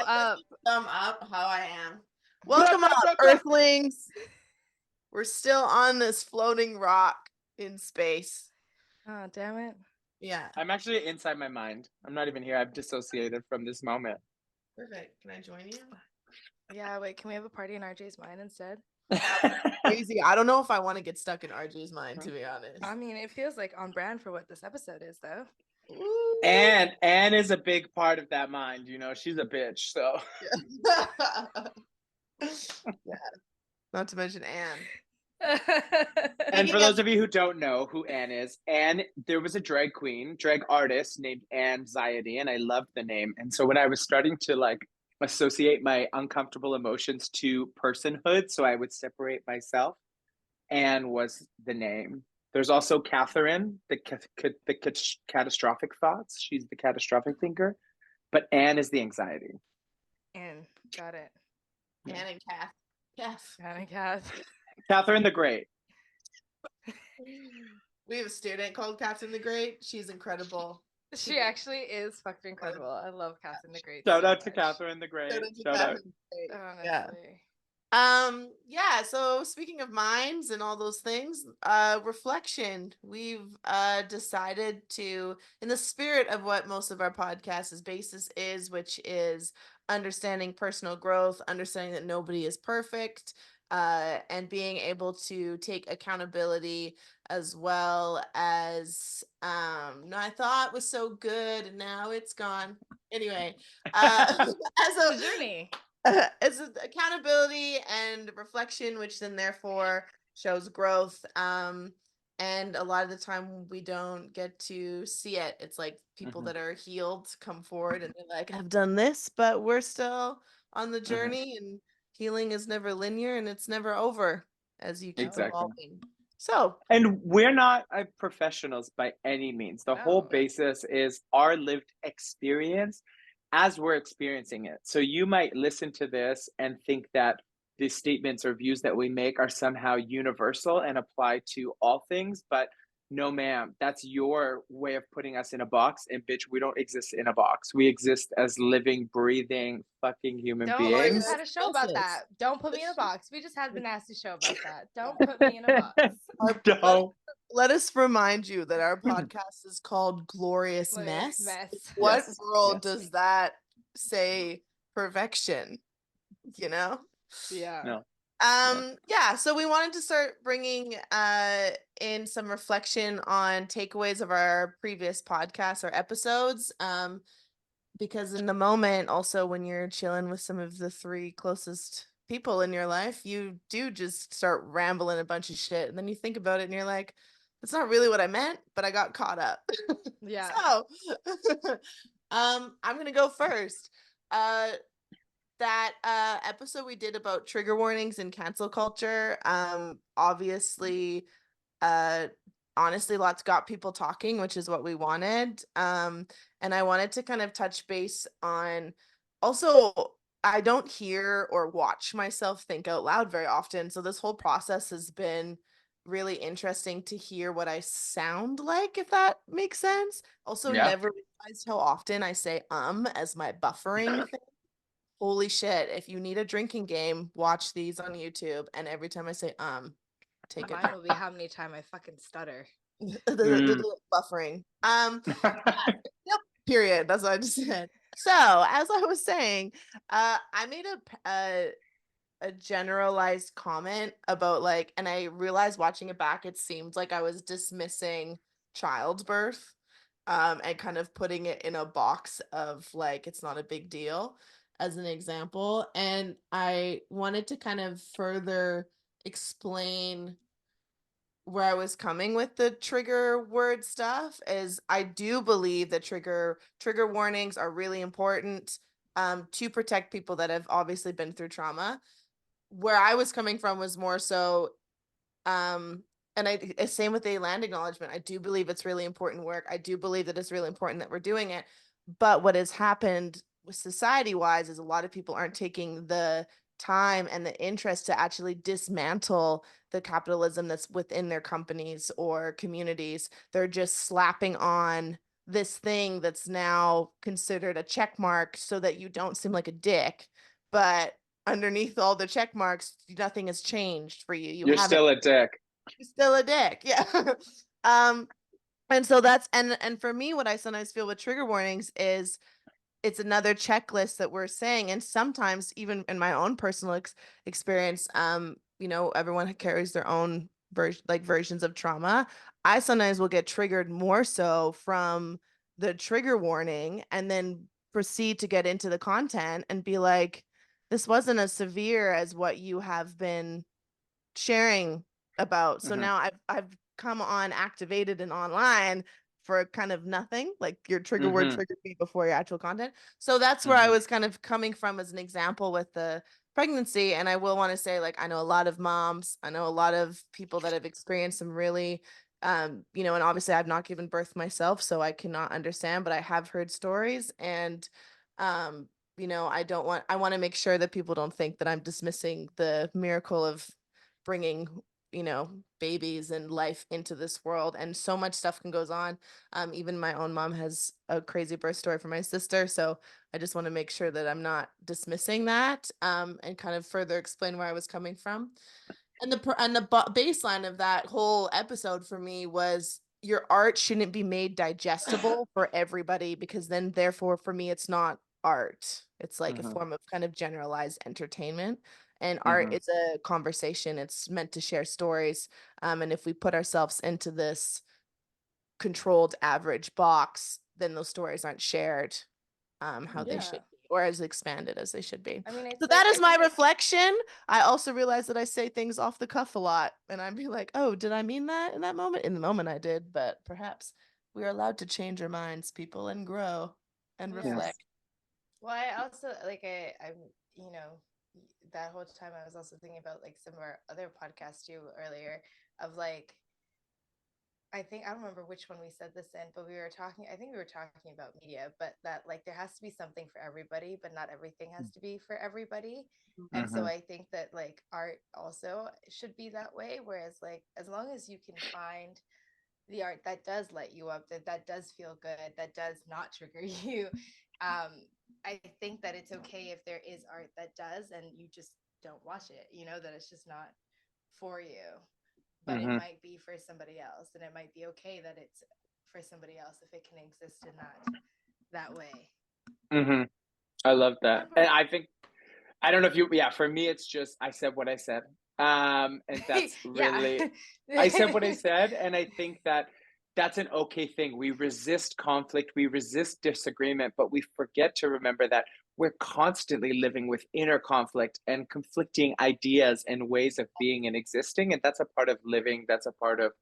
up. Sum up how I am. Welcome up, Earthlings. We're still on this floating rock in space. Oh, damn it. Yeah. I'm actually inside my mind. I'm not even here. I've dissociated from this moment. Perfect. Can I join you? Yeah, wait, can we have a party in RJ's mind instead? Crazy. I don't know if I want to get stuck in RJ's mind, to be honest. I mean, it feels like on brand for what this episode is, though. Ooh. And Anne is a big part of that mind. You know, she's a bitch. So. Yeah. Not to mention Anne. And for those of you who don't know who Anne is, Anne, there was a drag queen, drag artist named Anxiety, and I loved the name. And so when I was starting to like associate my uncomfortable emotions to personhood, so I would separate myself, Anne was the name. There's also Catherine, the catastrophic thoughts. She's the catastrophic thinker, but Anne is the anxiety. Anne, got it. Anne and Kath. Yes. Anne and Kath. Catherine the Great. We have a student called Catherine the Great. She's incredible. She actually is fucking incredible. I love Catherine the Great. Shout out to Catherine the Great. Shout out. Honestly. Yeah, so speaking of minds and all those things, reflection. We've decided to, in the spirit of what most of our podcast's basis is, which is understanding personal growth, understanding that nobody is perfect, and being able to take accountability, as well as I thought was so good and now it's gone. Anyway, as a journey. It's accountability and reflection, which then therefore shows growth. And a lot of the time we don't get to see it. It's like people that are healed come forward and they're like, I've done this, but we're still on the journey, and healing is never linear and it's never over as you keep evolving. So, and we're not professionals by any means. The whole basis is our lived experience as we're experiencing it. So you might listen to this and think that the statements or views that we make are somehow universal and apply to all things, but no, ma'am, that's your way of putting us in a box. And bitch, we don't exist in a box. We exist as living, breathing, fucking human beings. We just had a show about that. Don't put me in a box. We just had the nasty show about that. Don't put me in a box. Don't. Let us remind you that our podcast is called Glorious Mess. What world does that say perfection? You know? Yeah. No. Yeah, so we wanted to start bringing in some reflection on takeaways of our previous podcasts or episodes, because in the moment, also when you're chilling with some of the three closest people in your life, you do just start rambling a bunch of shit, and then you think about it and you're like, that's not really what I meant, but I got caught up. Yeah. So I'm gonna go first. That episode we did about trigger warnings and cancel culture, obviously, honestly, lots got people talking, which is what we wanted. And I wanted to kind of touch base on, also, I don't hear or watch myself think out loud very often. So this whole process has been really interesting to hear what I sound like, if that makes sense. Also, never realized how often I say as my buffering thing. Holy shit, if you need a drinking game, watch these on YouTube, and every time I say take Mine will be how many times I fucking stutter. the buffering. Yep, period. That's what I just said. So, as I was saying, I made a generalized comment about, like, and I realized watching it back, it seemed like I was dismissing childbirth, and kind of putting it in a box of, like, it's not a big deal, as an example. And I wanted to kind of further explain where I was coming with the trigger word stuff. Is I do believe that trigger warnings are really important to protect people that have obviously been through trauma. Where I was coming from was more so, and same with the land acknowledgement. I do believe it's really important work. I do believe that it's really important that we're doing it. But what has happened with society-wise is a lot of people aren't taking the time and the interest to actually dismantle the capitalism that's within their companies or communities. They're just slapping on this thing that's now considered a check mark so that you don't seem like a dick, but underneath all the check marks, nothing has changed for you. You're still a dick. You're still a dick. Yeah. And so that's and for me, what I sometimes feel with trigger warnings is it's another checklist that we're saying. And sometimes even in my own personal experience, everyone carries their own versions of trauma. I sometimes will get triggered more so from the trigger warning and then proceed to get into the content and be like, this wasn't as severe as what you have been sharing about. So now I've come on activated and online for kind of nothing. Like your trigger word triggered me before your actual content. So that's where I was kind of coming from as an example with the pregnancy. And I will want to say, like, I know a lot of moms, I know a lot of people that have experienced some really and obviously I've not given birth myself, so I cannot understand, but I have heard stories. And I want to make sure that people don't think that I'm dismissing the miracle of bringing babies and life into this world. And so much stuff can goes on. Even my own mom has a crazy birth story for my sister, so I just want to make sure that I'm not dismissing that, and kind of further explain where I was coming from. And the baseline of that whole episode for me was your art shouldn't be made digestible for everybody, because then therefore for me it's not art. It's like a form of kind of generalized entertainment. And art is a conversation. It's meant to share stories. And if we put ourselves into this controlled average box, then those stories aren't shared how they should be, or as expanded as they should be. I mean, So that is my reflection. I also realize that I say things off the cuff a lot, and I'd be like, oh, did I mean that in that moment? In the moment I did, but perhaps we are allowed to change our minds, people, and grow and reflect. Well, I also I'm that whole time I was also thinking about like some of our other podcasts too earlier of like, I think I don't remember which one we said this in, but I think we were talking about media, but that like there has to be something for everybody, but not everything has to be for everybody. And so I think that like art also should be that way. Whereas like as long as you can find the art that does light you up, that does feel good, that does not trigger you, I think that it's okay if there is art that does and you just don't watch it, that it's just not for you. But it might be for somebody else, and it might be okay that it's for somebody else if it can exist in that way. I love that. And I think, I don't know if for me, it's just, I said what I said. And that's really, I said what I said. And I think that that's an okay thing. We resist conflict, we resist disagreement, but we forget to remember that we're constantly living with inner conflict and conflicting ideas and ways of being and existing. And that's a part of living, that's a part of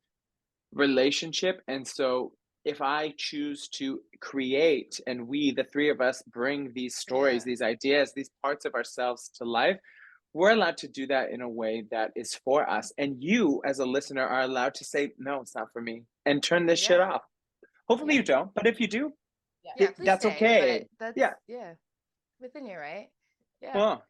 relationship. And so if I choose to create, and we, the three of us, bring these stories, these ideas, these parts of ourselves to life, we're allowed to do that in a way that is for us. And you, as a listener, are allowed to say, no, it's not for me, and turn this shit off. Hopefully you don't, but if you do, that's stay, okay. But within you, right? Cool.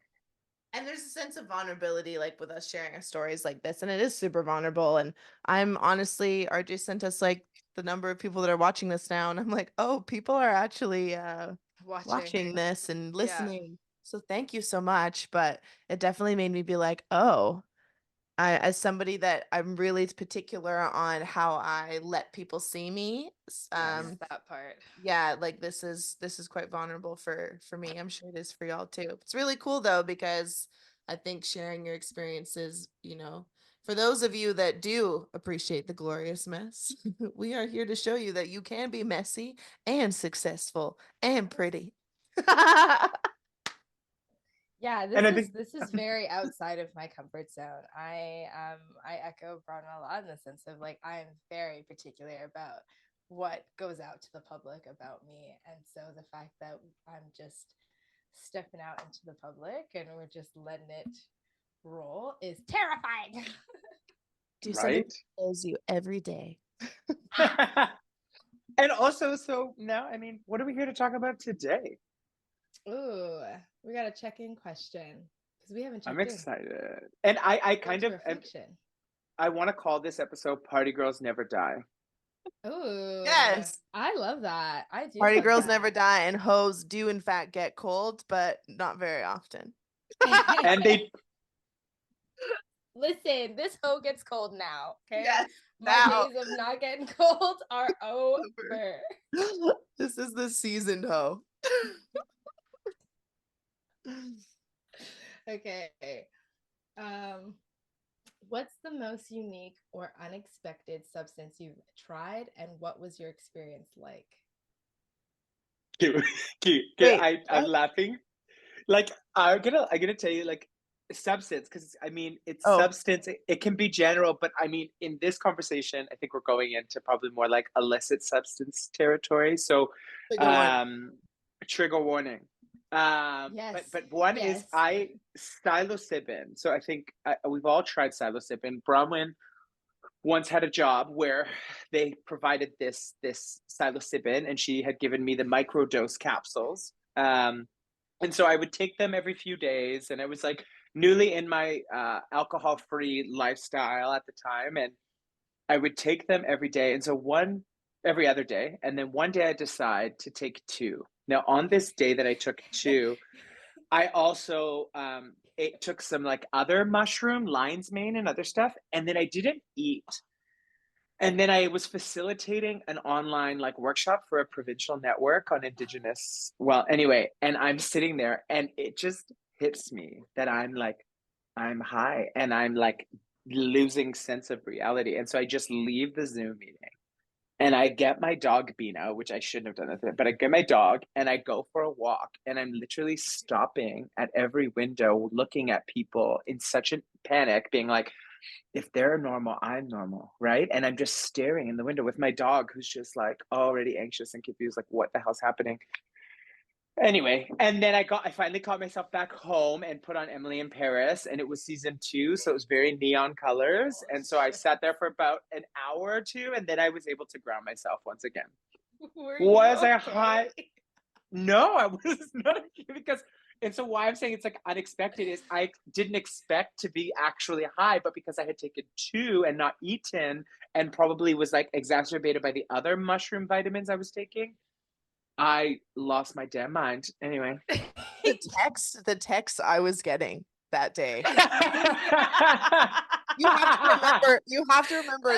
And there's a sense of vulnerability, like with us sharing our stories like this, and it is super vulnerable. And I'm honestly, RJ sent us like the number of people that are watching this now, and I'm like, oh, people are actually watching this and listening. So thank you so much. But it definitely made me be like, oh, as somebody that I'm really particular on how I let people see me. That part. Yeah, like this is quite vulnerable for me. I'm sure it is for y'all too. It's really cool though, because I think sharing your experiences, for those of you that do appreciate the glorious mess, we are here to show you that you can be messy and successful and pretty. Yeah, this is very outside of my comfort zone. I echo Bronwyn a lot in the sense of like I'm very particular about what goes out to the public about me, and so the fact that I'm just stepping out into the public and we're just letting it roll is terrifying. Do something that kills you every day. And also, so now, I mean, what are we here to talk about today? Ooh, we got a check-in question because we haven't checked I'm excited. And I kind of reflection. I want to call this episode Party Girls Never Die. Ooh, Yes. I love that. I do. Party love girls that. never die, and hoes do in fact get cold, but not very often. And they Listen, this hoe gets cold now. Okay, Yes, my now. days of not getting cold are over. This is the seasoned hoe. Okay. Um, what's the most unique or unexpected substance you've tried, and what was your experience like? cute, cute. Wait, I'm what? laughing. Like I'm gonna tell you like substance because I mean it's Oh, substance. It can be general, but I mean in this conversation, I think we're going into probably more like illicit substance territory. So, trigger warning. um, trigger warning. Yes. But one is Yes. I psilocybin. So I think we've all tried psilocybin. Bronwyn once had a job where they provided this psilocybin, and she had given me the microdose capsules. And so I would take them every few days, and I was like newly in my alcohol-free lifestyle at the time, and I would take them every day. And so one every other day, and then one day I decide to take two. Now on this day that I took two, I also it took some like other mushroom, lion's mane, and other stuff, and then I didn't eat. And then I was facilitating an online like workshop for a provincial network on Indigenous. Well, anyway, and I'm sitting there and it just hits me that I'm high and I'm like losing sense of reality. And so I just leave the Zoom meeting and I get my dog Bina, which I shouldn't have done it, but I get my dog and I go for a walk and I'm literally stopping at every window, looking at people in such a panic, being like, if they're normal, I'm normal, right? And I'm just staring in the window with my dog who's just like already anxious and confused, like what the hell's happening? Anyway, and then I finally caught myself back home and put on Emily in Paris, and it was season 2, so it was very neon colors. Oh, And so I shit. sat there for about an hour or two, and then I was able to ground myself once again. Were you Was I okay? high? No, I was not because and so why I'm saying it's like unexpected is I didn't expect to be actually high, but because I had taken two and not eaten and probably was like exacerbated by the other mushroom vitamins I was taking, I lost my damn mind. Anyway. The text I was getting that day. You have to remember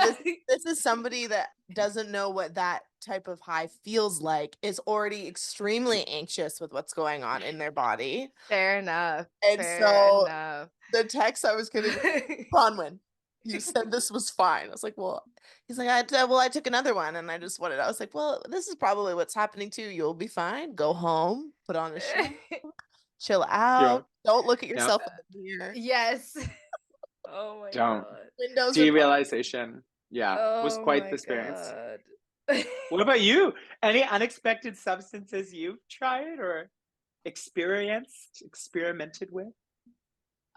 this is somebody that doesn't know what that type of high feels like, is already extremely anxious with what's going on in their body. Fair enough. And Fair so enough. the text I was getting was, Bronwyn, you said this was fine. I was like, well, he's like, I took another one and I just wanted, I was like, well, this is probably what's happening too. You'll be fine. Go home, put on a sheet, chill Yeah. out. Don't look at No, yourself in the mirror. Yes. Oh my don't. god. Windows are closed. Derealization. Yeah. Was Oh quite my the experience. god. What about you? Any unexpected substances you've tried or experienced, experimented with?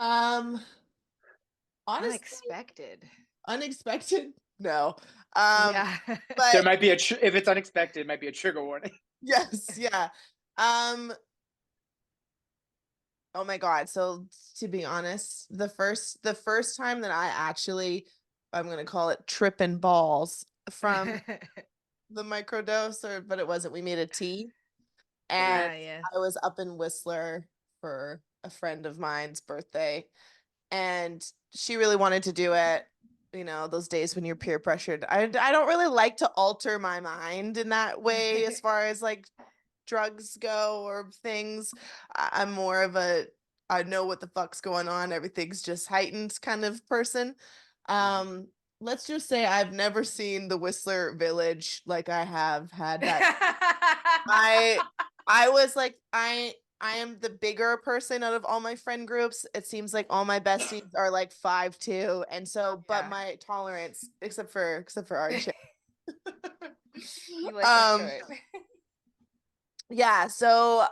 Um, honestly, Unexpected. unexpected. No. Yeah. There But might be if it's unexpected, it might be a trigger warning. yes, yeah. Um, oh my God. So to be honest, the first time that I actually, I'm gonna call it tripping balls from the microdose, but it wasn't. We made a tea, and Yeah. I was up in Whistler for a friend of mine's birthday, and she really wanted to do it. You know, those days when you're peer pressured. I don't really like to alter my mind in that way as far as like drugs go or things. I'm more of a I know what the fuck's going on. Everything's just heightened kind of person. Um, let's just say I've never seen the Whistler Village like I have had that. I I was like I am the bigger person out of all my friend groups. It seems like all my besties are like 5'2", and so but Yeah. my tolerance, except for our chick. You like the um short. yeah, so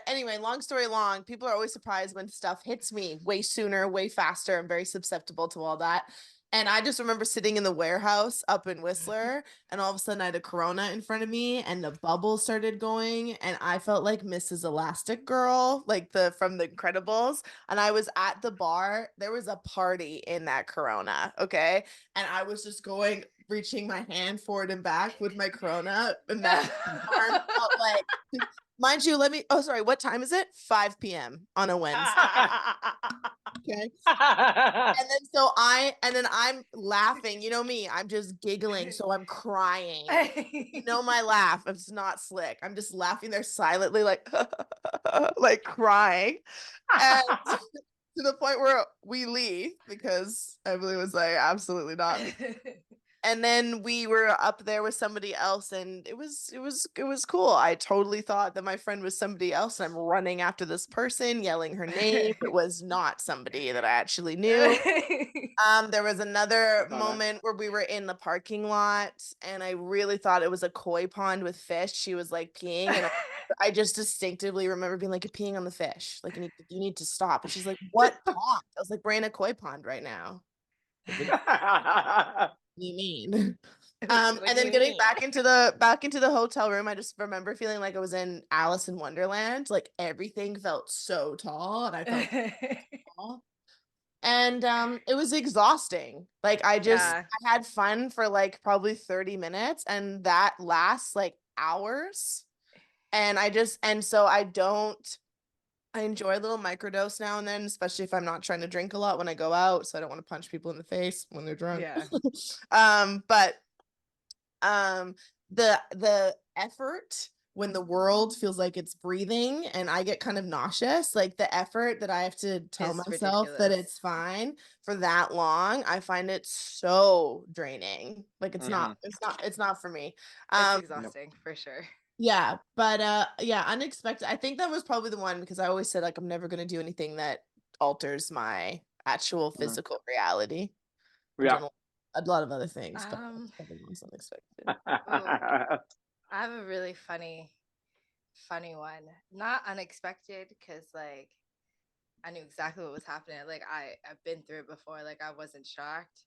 anyway, long story long, people are always surprised when stuff hits me way sooner, way faster. I'm very susceptible to all that. And I just remember sitting in the warehouse up in Whistler, and all of a sudden I had a Corona in front of me, and the bubbles started going, and I felt like Mrs. Elastic Girl, like the from the Incredibles. And I was at the bar. There was a party in that Corona, okay? And I was just going reaching my hand forward and back with my Corona, and that arm felt like, mind you, what time is it? 5 p.m. on a Wednesday. Okay. And then I'm laughing. You know me, I'm just giggling, so I'm crying. You know my laugh, it's not slick. I'm just laughing there silently, like like crying. And to the point where we leave because Emily was like, absolutely not. And then we were up there with somebody else, and it was cool. I totally thought that my friend was somebody else, and I'm running after this person, yelling her name. It was not somebody that I actually knew. There was another moment where we were in the parking lot, and I really thought it was a koi pond with fish. She was like peeing, and I just distinctly remember being like, "You're peeing on the fish. Like you need to stop." And she's like, "What pond?" I was like, "We're in a koi pond right now." You mean? And then getting back into the hotel room, I just remember feeling like I was in Alice in Wonderland. Like everything felt so tall, and I felt tall. And it was exhausting. Like I had fun for like probably 30 minutes, and that lasts like hours. And so I enjoy a little microdose now and then, especially if I'm not trying to drink a lot when I go out, so I don't want to punch people in the face when they're drunk. Yeah. But the effort when the world feels like it's breathing and I get kind of nauseous, like the effort that I have to tell myself that it's fine for that long, I find it so draining. Like it's not for me. It's exhausting for sure. Yeah, but unexpected. I think that was probably the one because I always said like I'm never going to do anything that alters my actual physical reality. Yeah. A lot of other things, but probably was unexpected. I have a really funny one. Not unexpected because like I knew exactly what was happening. Like I've been through it before. Like I wasn't shocked.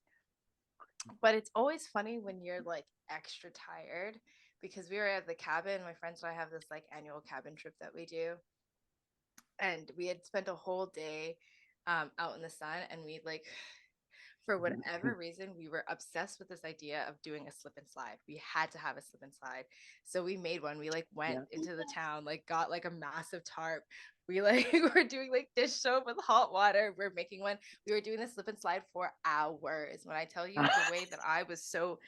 But it's always funny when you're like extra tired because we were at the cabin. My friends and I have this like annual cabin trip that we do. And we had spent a whole day out in the sun, and we like for whatever reason, we were obsessed with this idea of doing a slip and slide. We had to have a slip and slide. So we made one. We like went into the town, like got like a massive tarp. We like were doing like dish soap with hot water. We're making one. We were doing the slip and slide for hours. When I tell you the way that I was so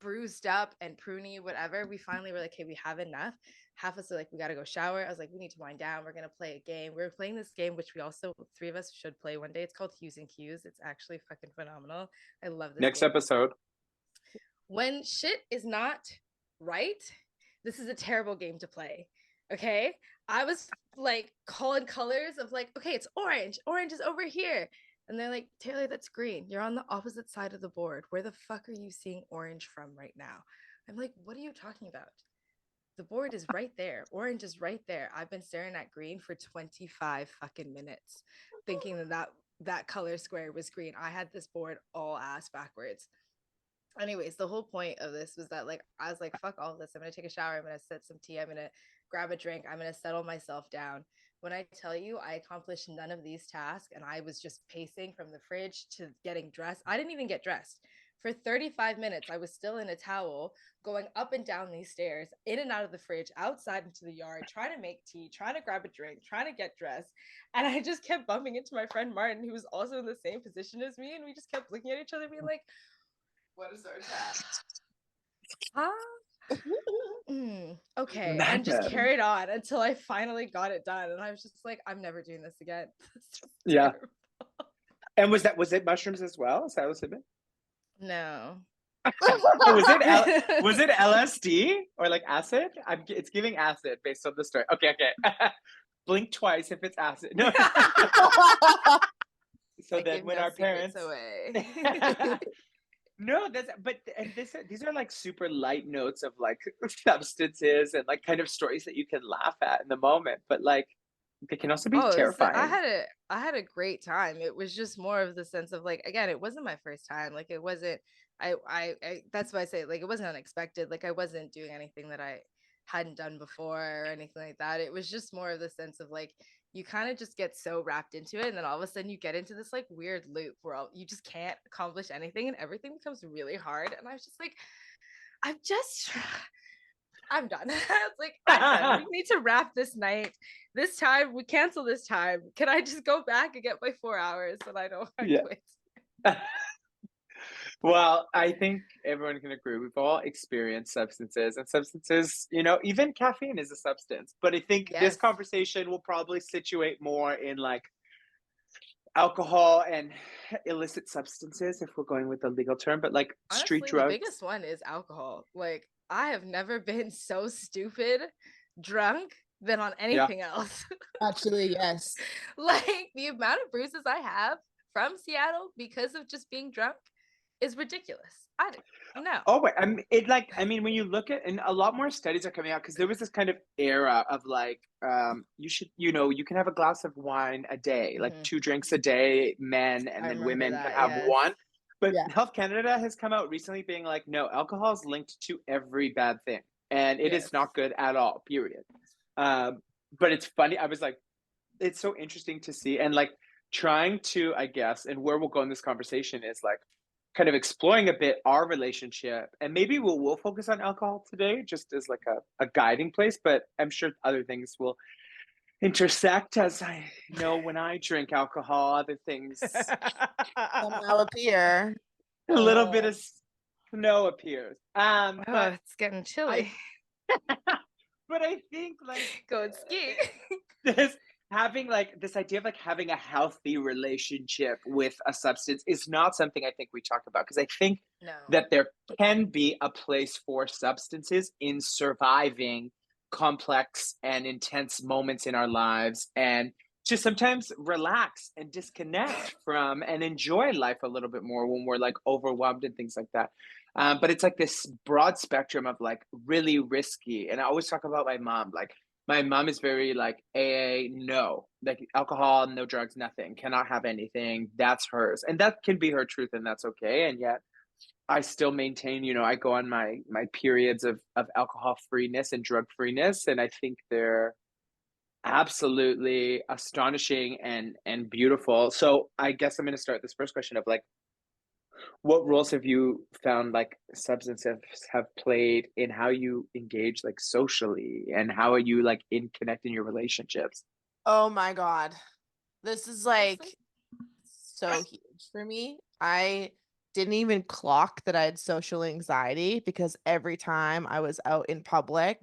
bruised up and pruny, whatever, we finally were like, okay, we have enough. Half of us are like, we got to go shower. I was like, we need to wind down. We're going to play a game. We're playing this game, which we also, three of us should play one day. It's called Hues and Cues. It's actually fucking phenomenal. I love this Next game. episode. When shit is not right, this is a terrible game to play. Okay? I was like calling colors of like, okay, it's orange. Orange is over here. And they're like, Taylor, that's green. You're on the opposite side of the board. Where the fuck are you seeing orange from right now? I'm like, what are you talking about? The board is right there. Orange is right there. I've been staring at green for 25 fucking minutes, thinking that color square was green. I had this board all ass backwards. Anyways, the whole point of this was that like I was like, fuck all of this. I'm gonna take a shower. I'm gonna set some tea. I'm gonna grab a drink. I'm gonna settle myself down. When I tell you I accomplished none of these tasks and I was just pacing from the fridge to getting dressed, I didn't even get dressed. For 35 minutes, I was still in a towel, going up and down these stairs, in and out of the fridge, outside into the yard, trying to make tea, trying to grab a drink, trying to get dressed. And I just kept bumping into my friend Martin, who was also in the same position as me. And we just kept looking at each other, being like, what is our task? Huh? Okay. And just carried on until I finally got it done. And I was just like, I'm never doing this again. Yeah. And was it mushrooms as well? Psilocybin? No. Was it LSD or like acid? It's giving acid based on the story. Okay. Blink twice if it's acid. No. So then when our parents away. No, these are like super light notes of like substances and like kind of stories that you can laugh at in the moment, but like they can also be terrifying. I had a great time. It was just more of the sense of like, again, it wasn't my first time. Like it wasn't, I that's why I say like it wasn't unexpected. Like I wasn't doing anything that I hadn't done before or anything like that. It was just more of the sense of like, you kind of just get so wrapped into it, and then all of a sudden you get into this like weird loop where you just can't accomplish anything and everything becomes really hard. And I was just like, I'm just I'm done. It's like, I'm done. We need to wrap this night. This time, we cancel this time. Can I just go back and get my 4 hours and I don't want to Yeah. quit? Well, I think everyone can agree. We've all experienced substances, and substances, you know, even caffeine is a substance. But I think this Yes. conversation will probably situate more in like alcohol and illicit substances, if we're going with the legal term, but like street Honestly, the drugs. biggest one is alcohol. Like, I have never been so stupid drunk than on Yeah. anything else. Actually, yes. Like, the amount of bruises I have from Seattle because of just being drunk is ridiculous. I don't know. Oh, wait, I mean, when you look at, and a lot more studies are coming out because there was this kind of era of like, you should, you know, you can have a glass of wine a day, like 2 drinks a day, men, and I then remember women that, have yes. one. But Yeah. Health Canada has come out recently being like, no, alcohol is linked to every bad thing, and it is Yes. not good at all, period. But it's funny. I was like, it's so interesting to see, and like trying to, I guess, and where we'll go in this conversation is like kind of exploring a bit our relationship, and maybe we'll focus on alcohol today just as like a guiding place, but I'm sure other things will intersect, as I know when I drink alcohol, other things Somehow appear. a little bit of snow appears. But It's getting chilly. but I think like Going skiing. this having like this idea of like having a healthy relationship with a substance is not something I think we talk about, because I think No. that there can be a place for substances in surviving complex and intense moments in our lives, and to sometimes relax and disconnect from and enjoy life a little bit more when we're like overwhelmed and things like that. But it's like this broad spectrum of like really risky. And I always talk about my mom. Like, my mom is very like AA, no, like alcohol, no drugs, nothing, cannot have anything. That's hers. And that can be her truth, and that's okay. And yet I still maintain, you know, I go on my periods of alcohol freeness and drug freeness. And I think they're absolutely astonishing and beautiful. So I guess I'm going to start this first question of like, what roles have you found like substances have played in how you engage like socially, and how are you like in connecting your relationships? Oh my God. This is like Honestly? so huge for me. I didn't even clock that I had social anxiety because every time I was out in public,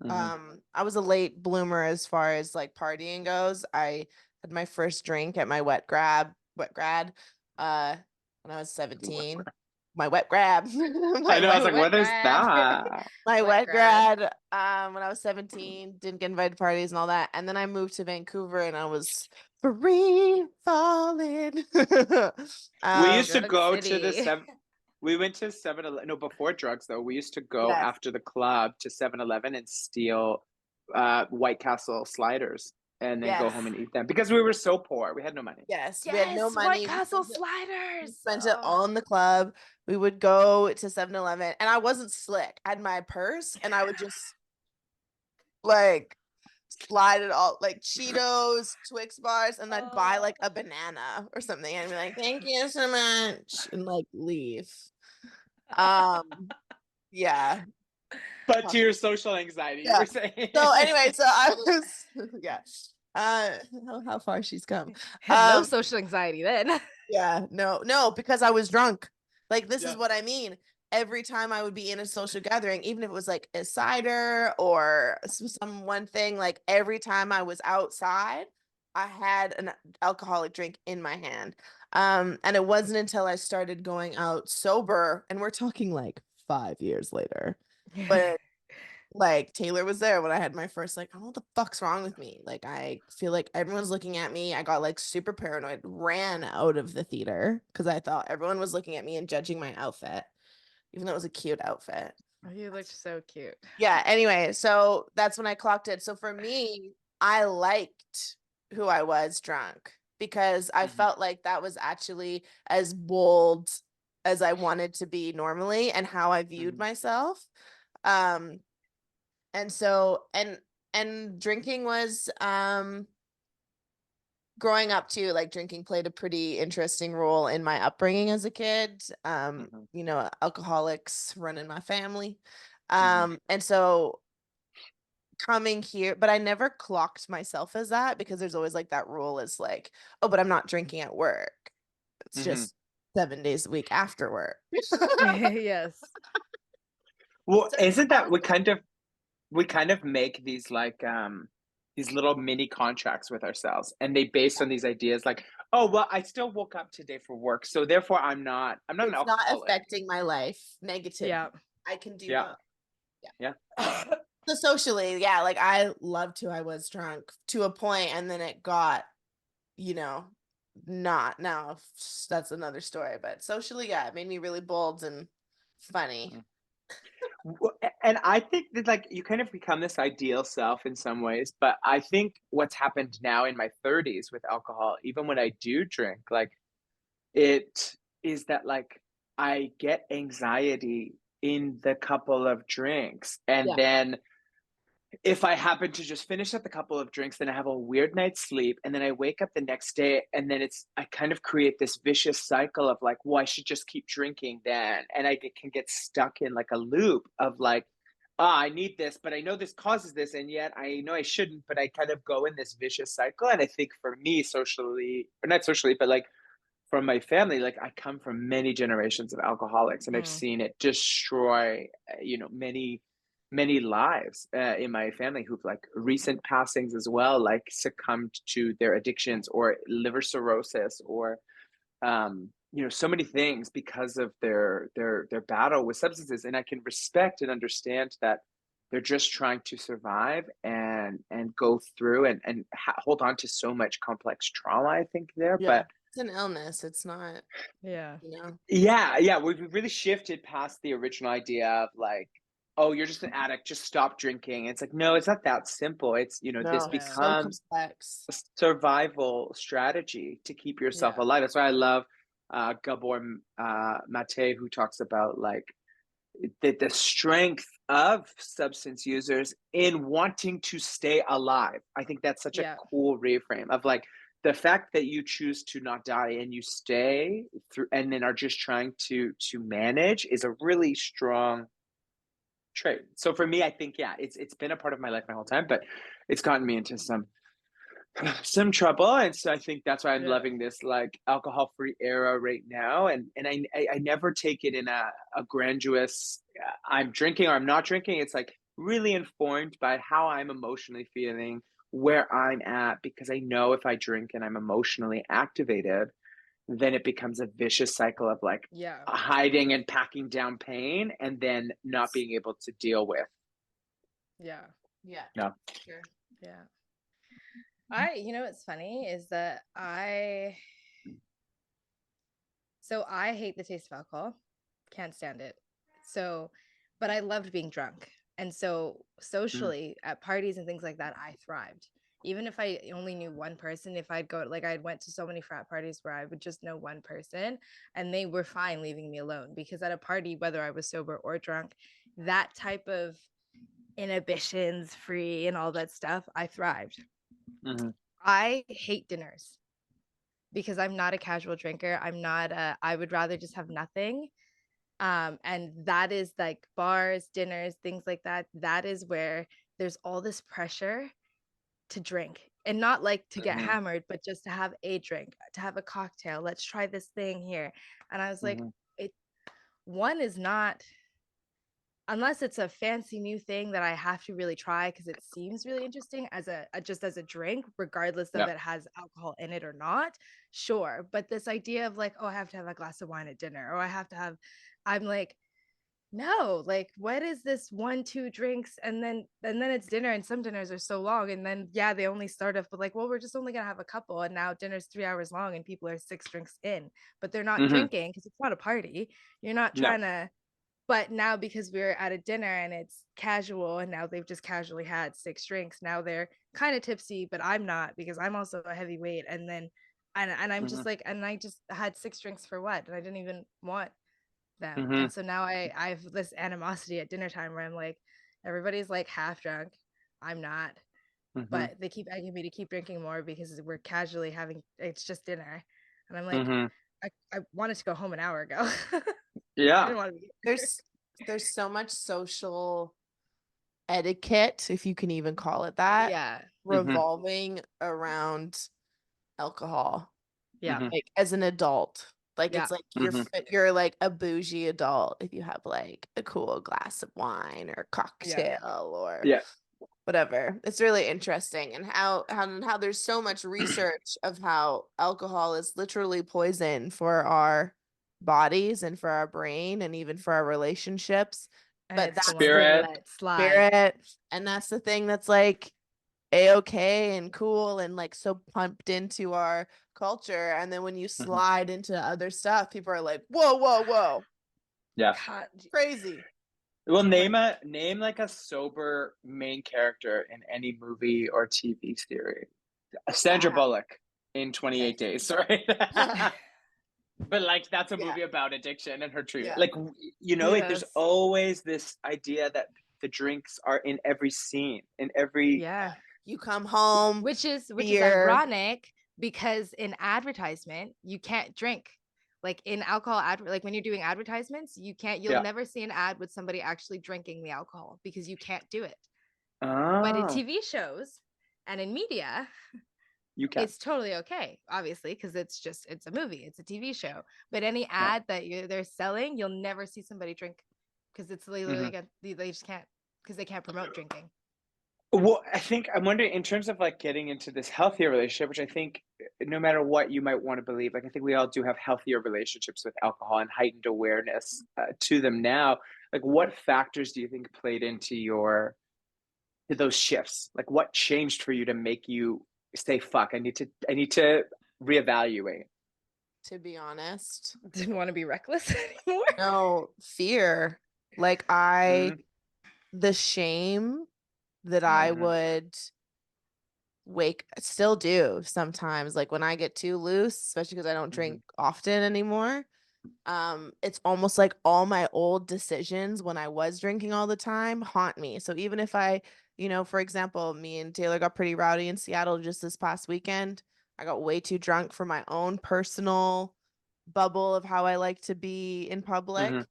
I was a late bloomer as far as like partying goes. I had my first drink at my wet grad, when I was 17. My wet grab. I know, I was like, wet what is grad. that? My Wet wet grad. grad, when I was 17, didn't get invited to parties and all that. And then I moved to Vancouver and I was free falling. We used to Drug go to the City. we went to 7-Eleven. No, before drugs though. We used to go Yes. after the club to 7-Eleven and steal White Castle sliders, and then go Yes. home and eat them because we were so poor. We had no money. Yes, we had no Yes, money. White We Castle spent sliders. spent it all in the club. We would go to 7-Eleven and I wasn't slick. I had my purse and I would just like slide it all like Cheetos, Twix bars, and I'd buy like a banana or something and be like, thank you so much, and like leave. Yeah. But to your social anxiety, you Yeah. were saying. So anyway, so I was yeah. How far she's come. No social anxiety then. Yeah, no, because I was drunk. Like, this is Yeah. what I mean. Every time I would be in a social gathering, even if it was like a cider or some one thing, like every time I was outside, I had an alcoholic drink in my hand. And it wasn't until I started going out sober, and we're talking like 5 years later, but like Taylor was there when I had my first, like, oh, what the fuck's wrong with me? Like, I feel like everyone's looking at me. I got like super paranoid, ran out of the theater because I thought everyone was looking at me and judging my outfit, even though it was a cute outfit. You looked so cute. Yeah. Anyway, so that's when I clocked it. So for me, I liked who I was drunk because I felt like that was actually as bold as I wanted to be normally and how I viewed myself. And so and drinking was growing up too, like drinking played a pretty interesting role in my upbringing as a kid. You know, alcoholics run in my family. And so coming here, but I never clocked myself as that because there's always like that rule is like, oh, but I'm not drinking at work. It's just 7 days a week after work. Yes. Well, So isn't that we kind of make these little mini contracts with ourselves, and they based on these ideas like, oh well, I still woke up today for work, so therefore I'm not an it's not alcoholic. affecting my life negatively. Yeah. I can do Yeah. both. Yeah. So socially, yeah, like I loved who I was drunk to a point, and then it got, you know, not now. That's another story, but socially, yeah, it made me really bold and funny. And I think that like you kind of become this ideal self in some ways, but I think what's happened now in my 30s with alcohol, even when I do drink, like it is that like I get anxiety in the couple of drinks, and Yeah. then if I happen to just finish up a couple of drinks, then I have a weird night's sleep, and then I wake up the next day, and then I kind of create this vicious cycle of like, well, I should just keep drinking then, and can get stuck in like a loop of like, ah, I need this, but I know this causes this, and yet I know I shouldn't, but I kind of go in this vicious cycle. And I think for me, socially, or not socially, but like from my family, like I come from many generations of alcoholics, and I've seen it destroy, many lives in my family who've like recent passings as well, like succumbed to their addictions or liver cirrhosis or so many things because of their battle with substances. And I can respect and understand that they're just trying to survive and go through and hold on to so much complex trauma, I think there. Yeah. But It's an illness. It's not, Yeah. yeah, we've really shifted past the original idea of like, oh, you're just an addict, just stop drinking. It's like, no, it's not that simple. It's, this no, Yeah. so becomes complex. a survival strategy to keep yourself Yeah. alive. That's why I love Gabor Mate, who talks about like the strength of substance users in wanting to stay alive. I think that's such a Yeah. cool reframe of like the fact that you choose to not die and you stay through and then are just trying to manage is a really strong trait. So for me, I think, yeah, it's been a part of my life my whole time, but it's gotten me into some trouble. And so I think that's why I'm Yeah. loving this like alcohol free era right now. And I never take it in a grandiose I'm drinking or I'm not drinking. It's like really informed by how I'm emotionally feeling, where I'm at, because I know if I drink and I'm emotionally activated, then it becomes a vicious cycle of like Yeah. hiding and packing down pain and then not being able to deal with. Yeah. Yeah. Yeah. Sure. Yeah. What's funny is that I hate the taste of alcohol. Can't stand it. So, but I loved being drunk. And so Mm, socially at parties and things like that, I thrived. Even if I only knew one person, if I'd go, like I went to so many frat parties where I would just know one person and they were fine leaving me alone, because at a party, whether I was sober or drunk, that type of inhibitions free and all that stuff, I thrived. mhm, I hate dinners because I'm not a casual drinker. I would rather just have nothing. And that is like bars, dinners, things like that. That is where there's all this pressure to drink, and not like to get mhm, hammered, but just to have a drink, to have a cocktail. Let's try this thing here. And I was like, mhm, it one is not, unless it's a fancy new thing that I have to really try because it seems really interesting as just as a drink, regardless of yeah. it has alcohol in it or not. Sure. But this idea of like, oh, I have to have a glass of wine at dinner, or I'm like, no, like what is this 1 2 drinks and then it's dinner, and some dinners are so long, and then yeah, they only start off, but like, well, we're just only gonna have a couple, and now dinner's 3 hours long and people are 6 drinks in, but they're not Mhm, drinking because it's not a party. You're not no. trying to. But now, because we're at a dinner and it's casual, and now they've just casually had 6 drinks, now they're kind of tipsy, but I'm not, because I'm also a heavyweight. And then, and I'm just Mhm, like, and I just had 6 drinks for what? And I didn't even want them. And mhm, so now I've this animosity at dinner time where I'm like, everybody's like half drunk. I'm not. but they keep begging me to keep drinking more because we're casually having, it's just dinner. And I'm like, Mm-hmm. I wanted to go home an hour ago. I Yeah. didn't want to be here. There's so much social etiquette, if you can even call it that, Yeah. revolving around alcohol. Yeah. Mhm. Like as an adult. Like Yeah. it's like Mhm. you're like a bougie adult if you have like a cool glass of wine or cocktail or Yeah. whatever. It's really interesting, and how there's so much research of how alcohol is literally poison for our bodies and for our brain and even for our relationships. And But it's that's the one thing we Spirit. let slide. spirit, and that's the thing that's like a-okay and cool and like so pumped into our culture. And then when you slide into other stuff, people are like, whoa, whoa, whoa, Yeah. God, crazy. Well, name like a sober main character in any movie or TV series. Sandra Bullock in 28 Days, right? But like that's a Yeah. movie about addiction and her treatment. Yeah. Like like there's Yes. always this idea that the drinks are in every scene, in every Yeah. You come home, Which is beer. ironic because in advertisement you can't drink. Like in like when you're doing advertisements, you'll yeah. never see an ad with somebody actually drinking the alcohol because you can't do it. But in Oh, TV shows and in media, you can. it's totally okay, obviously, because it's a movie, it's a TV show. But any Yeah. ad that they're selling, you'll never see somebody drink because it's literally they just can't, because they can't promote drinking. Well, I'm wondering in terms of like getting into this healthier relationship, which I think no matter what you might want to believe, like I think we all do have healthier relationships with alcohol and heightened awareness to them now. Like, what factors do you think played into to those shifts? Like, what changed for you to make you say, "Fuck, I need to reevaluate." To be honest, Didn't want to be reckless anymore. no, fear. Like the shame that I would still do sometimes, like when I get too loose, especially because I don't drink often anymore. It's almost like all my old decisions when I was drinking all the time haunt me. So even if for example, me and Taylor got pretty rowdy in Seattle just this past weekend. I got way too drunk for my own personal bubble of how I like to be in public, Mm-hmm.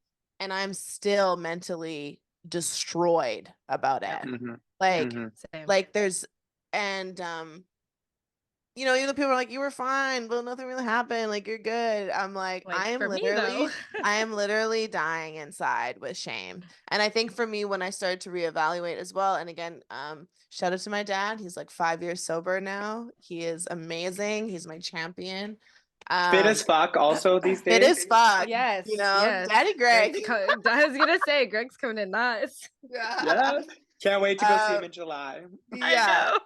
and I'm still mentally destroyed about it. Mm-hmm. Like Mm-hmm. Same. like there's and even the people are like, you were fine, but nothing really happened. Like, you're good. I'm like, Like for me though. I am literally dying inside with shame. And I think for me, when I started to reevaluate as well, and again, shout out to my dad. He's like 5 years sober now. He is amazing. He's my champion. Fit as fuck, also these days. Fit as fuck. Yes, yes. Daddy Greg. I was gonna say Greg's coming in nuts. Yeah, can't wait to go see him in July. Yeah.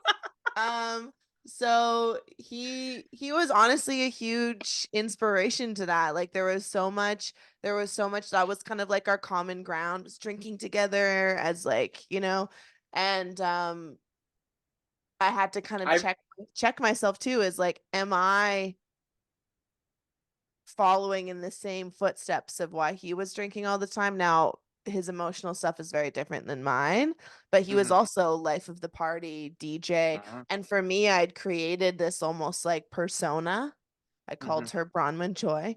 So he was honestly a huge inspiration to that. Like there was so much that was kind of like our common ground, was drinking together as and I had to kind of check myself too, as like, am I following in the same footsteps of why he was drinking all the time? Now his emotional stuff is very different than mine, but he was also life of the party DJ. And for me, I'd created this almost like persona. I called her Bronwyn Joy.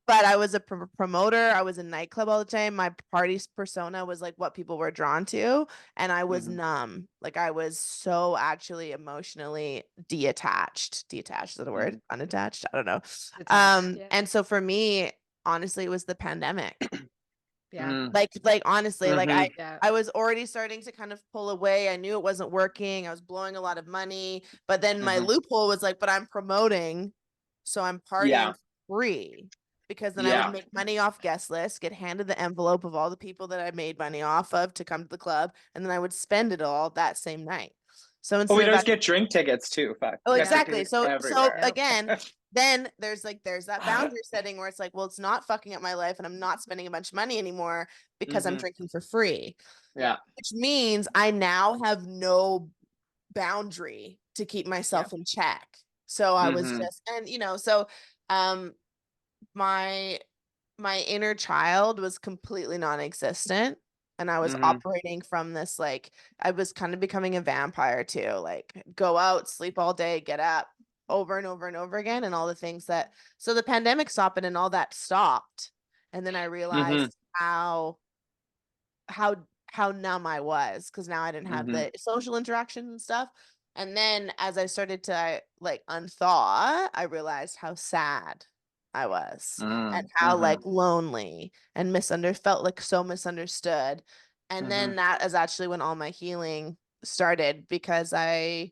But I was a promoter. I was in nightclub all the time. My party persona was like what people were drawn to. And I was numb. Like I was so actually emotionally detached. Detached is the word? Unattached? I don't know. And so for me, honestly, it was the pandemic. Yeah. Like honestly, like Yeah. I was already starting to kind of pull away. I knew it wasn't working. I was blowing a lot of money, but then my loophole was like, but I'm promoting, so I'm partying free, because then I would make money off guest lists, get handed the envelope of all the people that I made money off of to come to the club, and then I would spend it all that same night. So instead we'd of always get drink tickets too. Fuck. Oh, exactly. So everywhere. again, then there's that boundary setting where it's like, well, it's not fucking up my life and I'm not spending a bunch of money anymore because I'm drinking for free. Yeah. Which means I now have no boundary to keep myself in check. So I was just, and so my inner child was completely non-existent. And I was operating from this, like, I was kind of becoming a vampire too, like go out, sleep all day, get up over and over and over again. And all the things that, so the pandemic stopped and all that stopped. And then I realized how how numb I was, because now I didn't have the social interaction and stuff. And then as I started to like unthaw, I realized how sad I was and how like lonely and felt like so misunderstood. And then that is actually when all my healing started, because there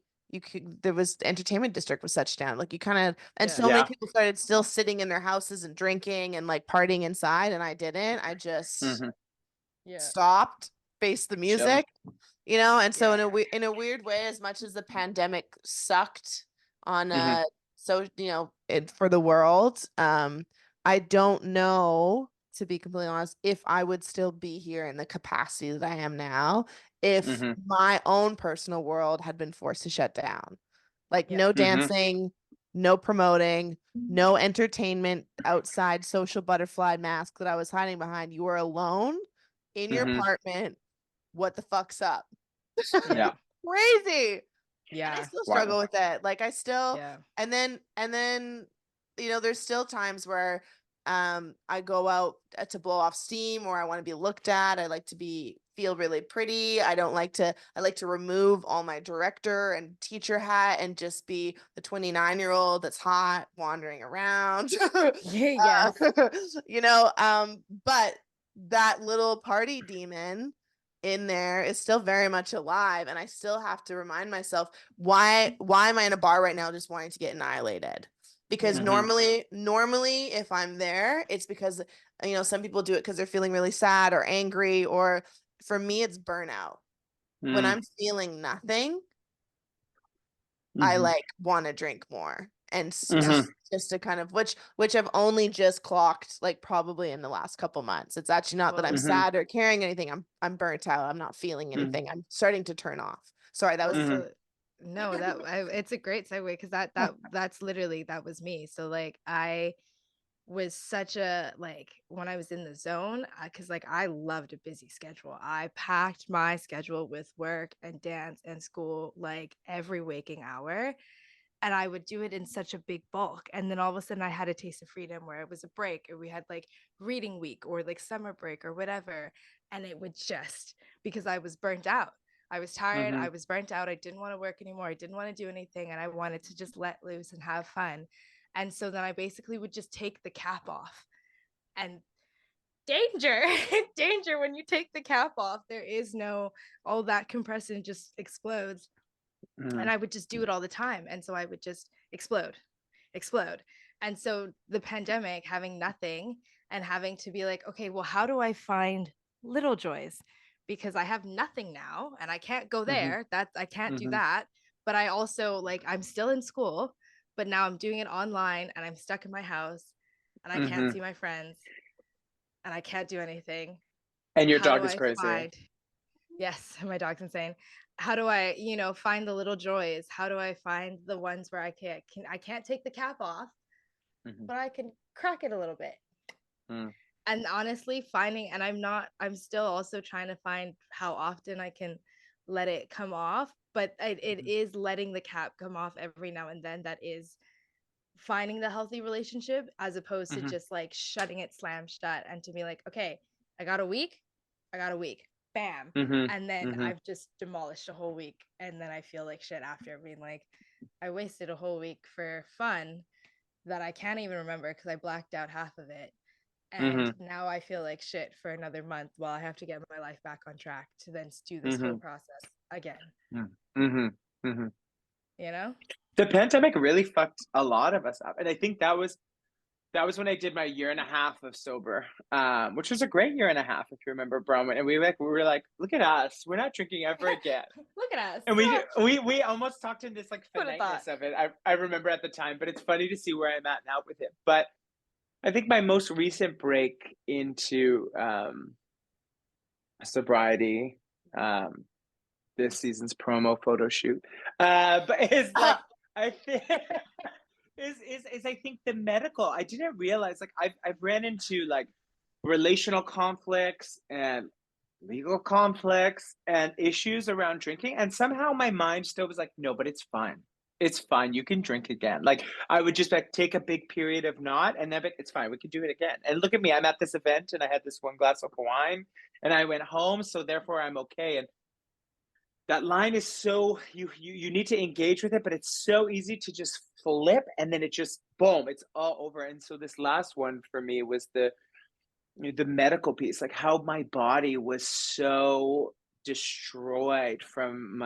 was the entertainment district was shut down. Like you kind of, and so many people started still sitting in their houses and drinking and like partying inside, and I didn't. I just stopped, faced the music, and so in a weird way, as much as the pandemic sucked on so for the world, I don't know, to be completely honest, if I would still be here in the capacity that I am now if my own personal world had been forced to shut down. Like no dancing, no promoting, no entertainment outside social butterfly mask that I was hiding behind. You were alone in your apartment. What the fuck's up? Yeah. Crazy. Yeah. And I still struggle with it. Like I still, Yeah. and then, there's still times where I go out to blow off steam, or I want to be looked at. I like to feel really pretty. I like to remove all my director and teacher hat and just be the 29-year-old that's hot wandering around. Yes. But that little party demon in there is still very much alive, and I still have to remind myself, why am I in a bar right now just wanting to get annihilated? Because normally if I'm there, it's because some people do it because they're feeling really sad or angry, or for me it's burnout. When I'm feeling nothing, I like want to drink more, and just to kind of which I've only just clocked, like probably in the last couple months. It's actually not that I'm sad or carrying anything. I'm burnt out. I'm not feeling anything. I'm starting to turn off. Sorry, that was no, it's a great segue, because that's literally, that was me. So like I was such a, like, when I was in the zone, because like I loved a busy schedule. I packed my schedule with work and dance and school like every waking hour, and I would do it in such a big bulk. And then all of a sudden I had a taste of freedom where it was a break, or we had like reading week or like summer break or whatever, and it would just, because I was burnt out. I was tired, I was burnt out, I didn't want to work anymore, I didn't want to do anything, and I wanted to just let loose and have fun. And so then I basically would just take the cap off. And danger, danger, when you take the cap off, there is no, all that compression just explodes. And I would just do it all the time. And so I would just explode. And so the pandemic, having nothing and having to be like, okay, well, how do I find little joys? Because I have nothing now and I can't go there. I can't do that. But I also, like, I'm still in school, but now I'm doing it online and I'm stuck in my house and I can't see my friends and I can't do anything. And your How dog do is I crazy. find, yes, my dog's insane. How do I, find the little joys? How do I find the ones where I can't take the cap off, but I can crack it a little bit? And honestly, and I'm still also trying to find how often I can let it come off, but it is letting the cap come off every now and then that is finding the healthy relationship, as opposed to just like shutting it slam shut, and to be like, okay, I got a week, bam. And then I've just demolished a whole week, and then I feel like shit after, being like, I wasted a whole week for fun that I can't even remember because I blacked out half of it. And now I feel like shit for another month while I have to get my life back on track to then do this whole process again. The pandemic really fucked a lot of us up, and I think that was when I did my year and a half of sober, which was a great year and a half, if you remember, Bronwyn. And we were like, look at us, we're not drinking ever again. Look at us. And we almost talked in this like finiteness of it. I remember at the time, but it's funny to see where I'm at now with it. But I think my most recent break into sobriety, this season's promo photo shoot, but it's like I think is I think the medical. I didn't realize, like, I've ran into like relational conflicts and legal conflicts and issues around drinking. And somehow my mind still was like, no, but it's fine. It's fine. You can drink again. Like I would just like take a big period of not, and then it's fine. We can do it again. And look at me. I'm at this event and I had this one glass of wine and I went home. So therefore I'm okay. And that line is so you need to engage with it, but it's so easy to just flip and then it just boom, it's all over. And so this last one for me was the medical piece, like how my body was so destroyed from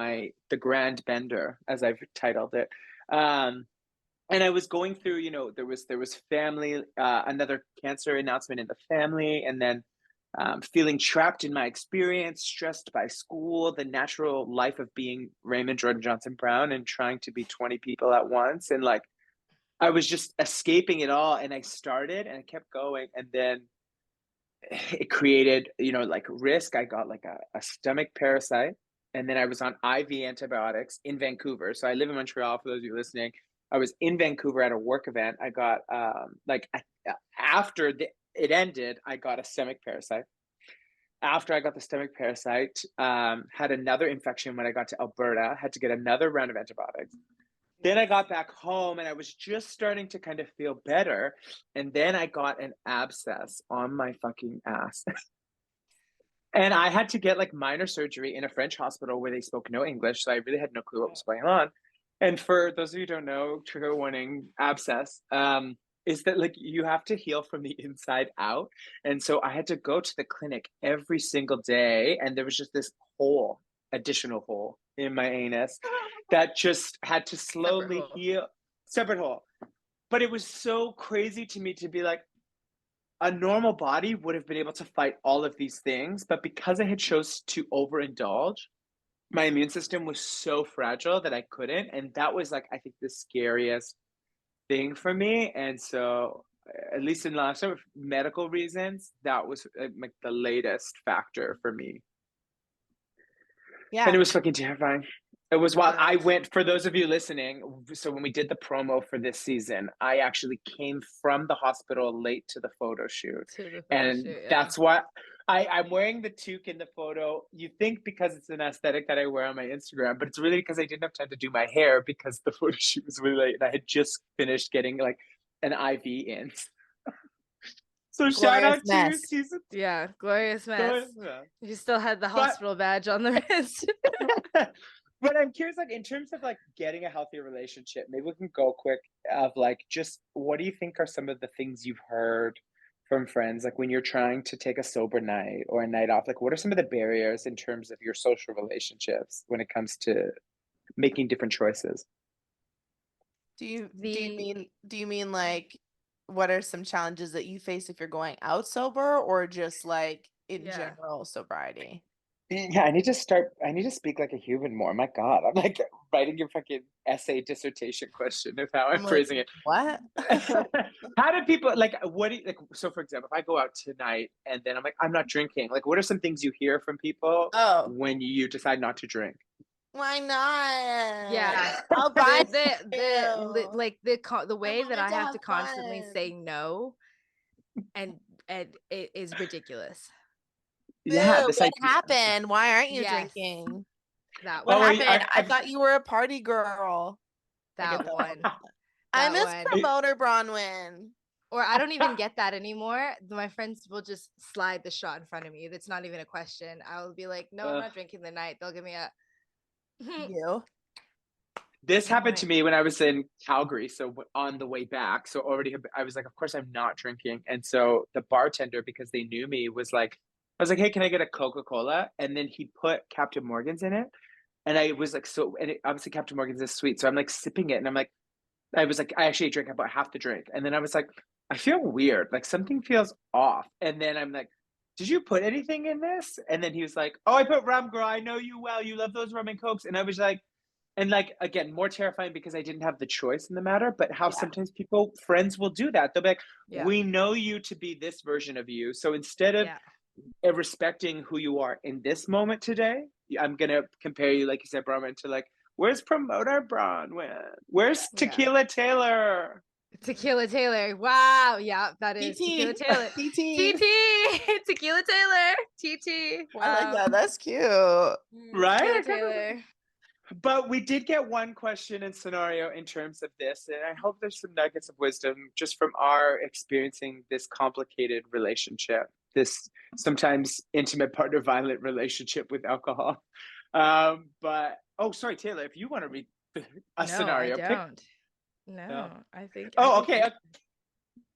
the grand bender, as I've titled it. And I was going through, there was family, another cancer announcement in the family, and then feeling trapped in my experience, stressed by school, the natural life of being Raymond Jordan Johnson Brown and trying to be 20 people at once. And like, I was just escaping it all. And I started and I kept going. And then it created, like risk. I got like a stomach parasite. And then I was on IV antibiotics in Vancouver. So I live in Montreal, for those of you listening. I was in Vancouver at a work event. I got after it ended, I got a stomach parasite. After I got the stomach parasite, had another infection when I got to Alberta, had to get another round of antibiotics. Then I got back home and I was just starting to kind of feel better. And then I got an abscess on my fucking ass. And I had to get like minor surgery in a French hospital where they spoke no English. So I really had no clue what was going on. And for those of you who don't know, trigger warning, abscess, is that like you have to heal from the inside out. And so I had to go to the clinic every single day. And there was just this additional hole in my anus that just had to slowly heal. Separate hole. But it was so crazy to me to be like, a normal body would have been able to fight all of these things. But because I had chose to overindulge, my immune system was so fragile that I couldn't. And that was like, I think the scariest thing for me. And so at least in last of medical reasons, that was like the latest factor for me. Yeah. And it was fucking terrifying. It was wild. I went, for those of you listening, so when we did the promo for this season, I actually came from the hospital late to the photo shoot. That's why I'm wearing the toque in the photo. You think because it's an aesthetic that I wear on my Instagram, but it's really because I didn't have time to do my hair because the photo shoot was really late and I had just finished getting like an IV in. So shout out to you, season. Yeah, glorious mess. You still had the hospital badge on the wrist. But I'm curious, like in terms of like getting a healthier relationship, maybe we can go quick of like just what do you think are some of the things you've heard from friends, like when you're trying to take a sober night or a night off, like what are some of the barriers in terms of your social relationships when it comes to making different choices? Do you mean like what are some challenges that you face if you're going out sober, or just like in general sobriety? Yeah, I need to speak like a human more. My God, I'm like writing your fucking essay dissertation question of how I'm phrasing it. What? How do people like, what do you like? So for example, if I go out tonight and then I'm like, I'm not drinking, like what are some things you hear from people when you decide not to drink? Why not? Yeah, I'll buy the way that I have to constantly say no, and it is ridiculous. Yeah, what happened? Why aren't you drinking? What happened? I thought you were a party girl. That one. I miss promoter Bronwyn. Or I don't even get that anymore. My friends will just slide the shot in front of me. That's not even a question. I'll be like, no, I'm not drinking the night. They'll give me a you. This happened to me when I was in Calgary. So on the way back, so already I was like, of course I'm not drinking. And so the bartender, because they knew me, was like, I was like, hey, can I get a Coca-Cola? And then he put Captain Morgan's in it. And I was like, obviously Captain Morgan's is sweet. So I'm like sipping it. And I'm like, I actually drank about half the drink. And then I was like, I feel weird. Like something feels off. And then I'm like, did you put anything in this? And then he was like, oh, I put rum, girl. I know you well. You love those rum and Cokes. And I was like, and like, again, more terrifying because I didn't have the choice in the matter, but how sometimes friends will do that. They'll be like, we know you to be this version of you. So instead of respecting who you are in this moment today, I'm going to compare you, like you said, Bronwyn, to like, where's promoter Bronwyn? Where's Tequila Taylor? Tequila Taylor. Wow. Yeah, that is Tequila TT. Taylor. TT. TT. Tequila Taylor. TT. Wow. I like that. That's cute. Right? Tequila I kind of- Taylor. But we did get one question and scenario in terms of this, and I hope there's some nuggets of wisdom just from our experiencing this complicated relationship, this sometimes intimate partner violent relationship with alcohol. But oh, sorry, Taylor, if you want to read a scenario, I pick. don't. No, No. I think. Oh, okay.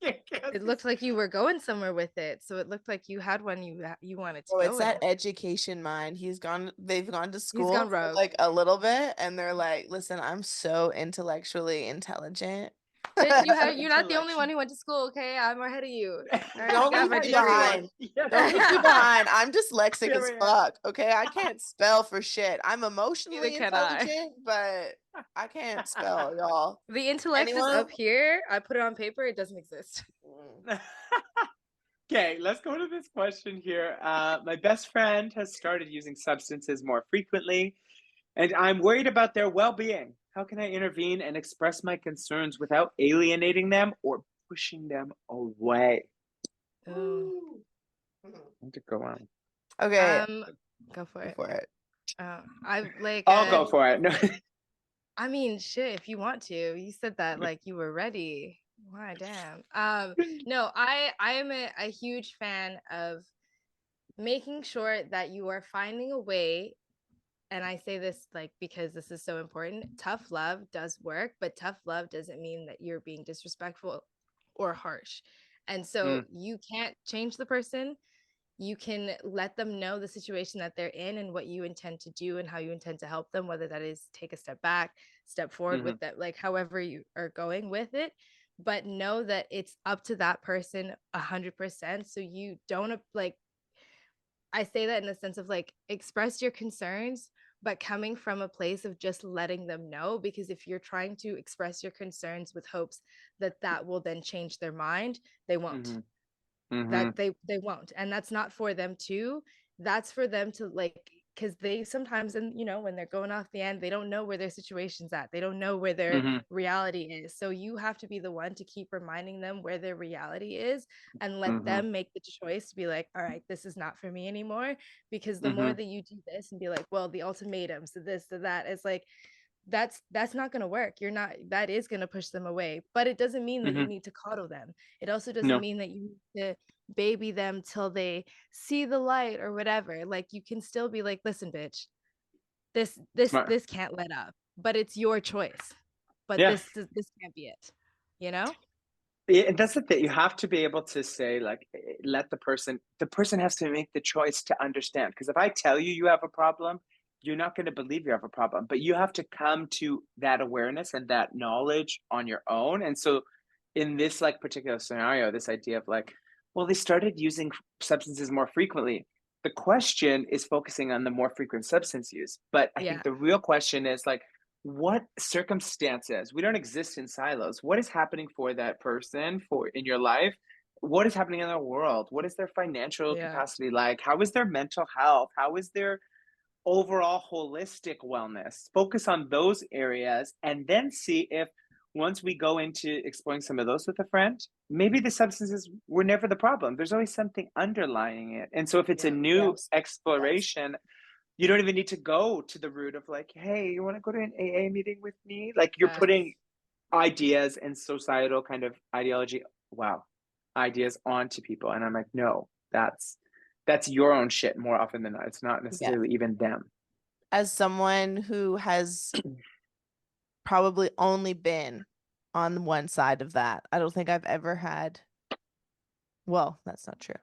It looked like you were going somewhere with it, so it looked like you had one you wanted to Oh, go it's that with. education mind. They've gone to He's school gone for rogue. like a little bit, and they're like, listen, I'm so intellectually intelligent. Bitch, you're not the only one who went to school, okay? I'm ahead of you. All right, Don't I got leave my me degree. behind. Don't leave me behind. I'm dyslexic Here as we are. fuck. Okay, I can't spell for shit. I'm Neither emotionally can I. intelligent, but I can't spell, y'all. The intellect is Anyone? up here. I put it on paper. It doesn't exist. Okay, let's go to this question here. My best friend has started using substances more frequently, and I'm worried about their well-being. How can I intervene and express my concerns without alienating them or pushing them away? Ooh. Want to go on? Okay, Go for go it. for it. I like. I'll go for it. No. I mean, shit. If you want to, you said that like you were ready. Why, damn. No, I am a huge fan of making sure that you are finding a way. And I say this like because this is so important. Tough love does work, but tough love doesn't mean that you're being disrespectful or harsh. And so you can't change the person. You can let them know the situation that they're in and what you intend to do and how you intend to help them, whether that is take a step back, step forward with that, like however you are going with it. But know that it's up to that person 100%. So you don't like, I say that in the sense of like express your concerns, but coming from a place of just letting them know. Because if you're trying to express your concerns with hopes that that will then change their mind, they won't. That they won't, and that's not for them to. That's for them to like, because they sometimes, and you know, when they're going off the end, they don't know where their situation's at. They don't know where their reality is. So you have to be the one to keep reminding them where their reality is and let them make the choice to be like, all right, this is not for me anymore. Because the more that you do this and be like, well, the ultimatum, so this, so that, it's like that's not going to work. You're not, that is going to push them away, but it doesn't mean that you need to coddle them. It also doesn't No. mean that you need to baby them till they see the light or whatever. Like you can still be like, listen, bitch, this can't let up, but it's your choice. But Yeah. this can't be it, you know? Yeah, that's the thing. You have to be able to say, like, let the person has to make the choice to understand. Because if I tell you you have a problem, you're not going to believe you have a problem. But you have to come to that awareness and that knowledge on your own. And so in this like particular scenario, this idea of like, well, they started using substances more frequently. The question is focusing on the more frequent substance use. But I think the real question is like, what circumstances, we don't exist in silos, what is happening for that person for in your life, what is happening in the world, what is their financial capacity like, how is their mental health, how is their overall holistic wellness, focus on those areas and then see if once we go into exploring some of those with a friend, maybe the substances were never the problem, there's always something underlying it. And so if it's a new exploration, you don't even need to go to the root of like, hey, you want to go to an AA meeting with me? Like you're putting ideas and societal kind of ideas onto people. And I'm like, no, that's your own shit more often than not. It's not necessarily even them. As someone who has probably only been on one side of that, I don't think I've ever had, well, that's not true.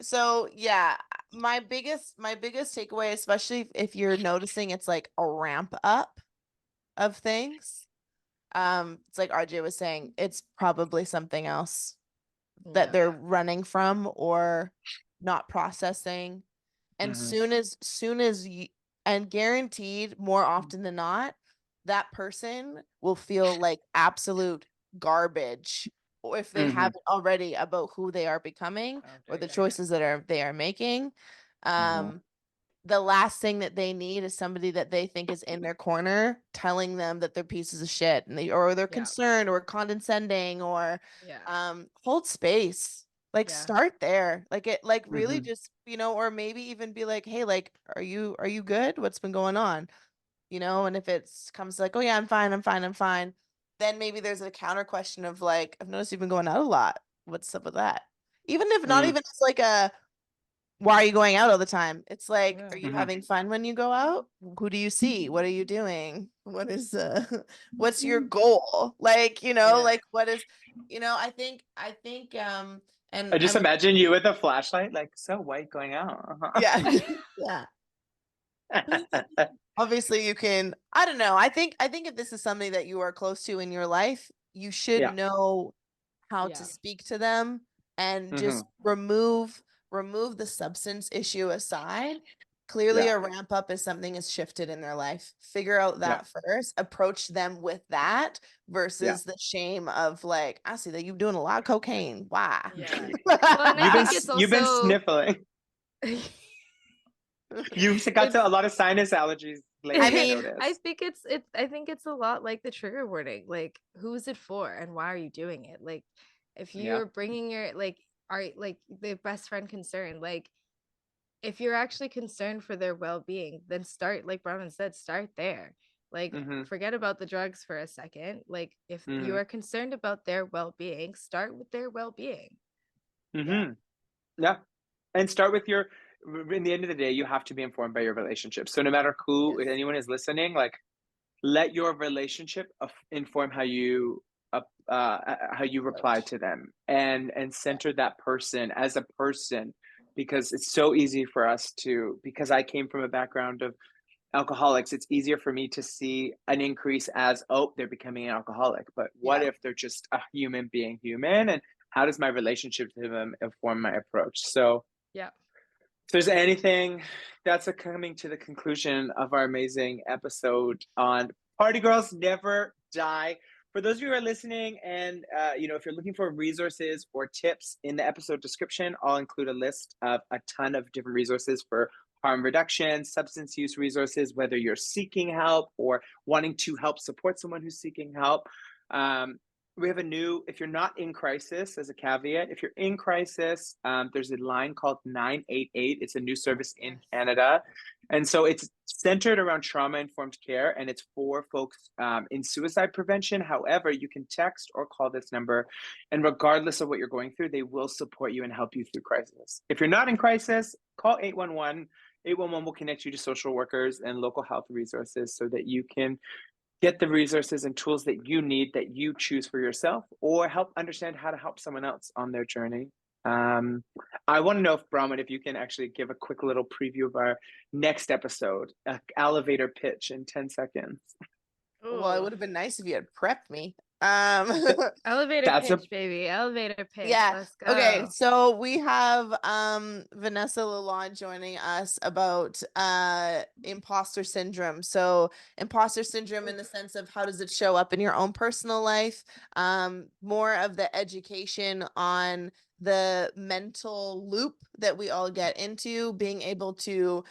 So yeah, my biggest takeaway, especially if you're noticing it's like a ramp up of things, it's like RJ was saying, it's probably something else that they're running from or not processing. And soon as you, and guaranteed more often than not, that person will feel like absolute garbage, or if they haven't already, about who they are becoming or the choices that they are making. the last thing that they need is somebody that they think is in their corner telling them that they're pieces of shit and they're concerned or condescending or hold space. Like start there. Like it like really just, you know, or maybe even be like, hey, like, are you good? What's been going on? You know, and if it's comes like, oh yeah, I'm fine. Then maybe there's a counter question of like, I've noticed you've been going out a lot. What's up with that? Even if not even it's like a why are you going out all the time? It's like, are you having fun when you go out? Who do you see? What are you doing? What is what's your goal? Like, you know, like what is, you know, I think and I just imagine you with a flashlight, like, so white going out. yeah. Yeah. Obviously you can, I don't know. I think if this is somebody that you are close to in your life, you should know how to speak to them and just remove the substance issue aside. Clearly a ramp up is something has shifted in their life. Figure out that first, approach them with that versus the shame of like, I see that you're doing a lot of cocaine. Why? Yeah. Well, you've been sniffling. You've got a lot of sinus allergies lately. I mean, I think it's a lot like the trigger warning. Like, who is it for and why are you doing it? Like, if you're bringing your like the best friend concern, like if you're actually concerned for their well-being, then start, like Bronwyn said, start there. Like, forget about the drugs for a second. Like, if you are concerned about their well-being, start with their well-being. Yeah. And start with your, in the end of the day, you have to be informed by your relationship. So no matter who, if anyone is listening, like, let your relationship inform how you reply to them, and center that person as a person, because it's so easy for us to, because I came from a background of alcoholics, it's easier for me to see an increase as, oh, they're becoming an alcoholic. But what if they're just a human being human? And how does my relationship to them inform my approach? So if there's anything, that's coming to the conclusion of our amazing episode on Party Girls Never Die. For those of you who are listening, and you know, if you're looking for resources or tips, in the episode description, I'll include a list of a ton of different resources for harm reduction, substance use resources, whether you're seeking help or wanting to help support someone who's seeking help. We have if you're not in crisis, as a caveat, if you're in crisis, there's a line called 988. It's a new service in Canada. And so it's centered around trauma-informed care, and it's for folks in suicide prevention. However, you can text or call this number, and regardless of what you're going through, they will support you and help you through crisis. If you're not in crisis, call 811. 811 will connect you to social workers and local health resources so that you can get the resources and tools that you need, that you choose for yourself, or help understand how to help someone else on their journey. I want to know, if Bronwyn, if you can actually give a quick little preview of our next episode, an elevator pitch in 10 seconds. Well, it would have been nice if you had prepped me. Elevator pitch, baby. Elevator pitch. Yeah. Let's go. Okay, so we have Vanessa Lalonde joining us about imposter syndrome. So imposter syndrome in the sense of how does it show up in your own personal life, more of the education on the mental loop that we all get into, being able to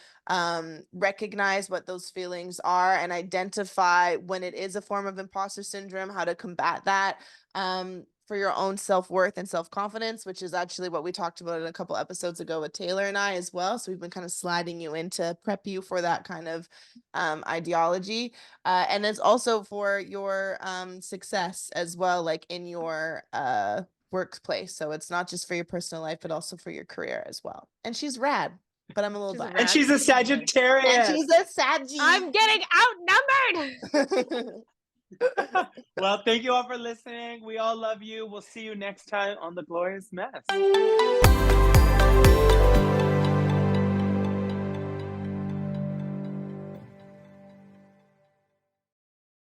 recognize what those feelings are and identify when it is a form of imposter syndrome, how to combat that for your own self-worth and self-confidence, which is actually what we talked about in a couple episodes ago with Taylor and I as well. So we've been kind of sliding you in to prep you for that kind of ideology. And it's also for your success as well, like in your workplace. So it's not just for your personal life, but also for your career as well. And she's rad, but I'm a little biased. And she's a Sagittarius. And she's a Saggy. I'm getting outnumbered. Well, thank you all for listening. We all love you. We'll see you next time on The Glorious Mess.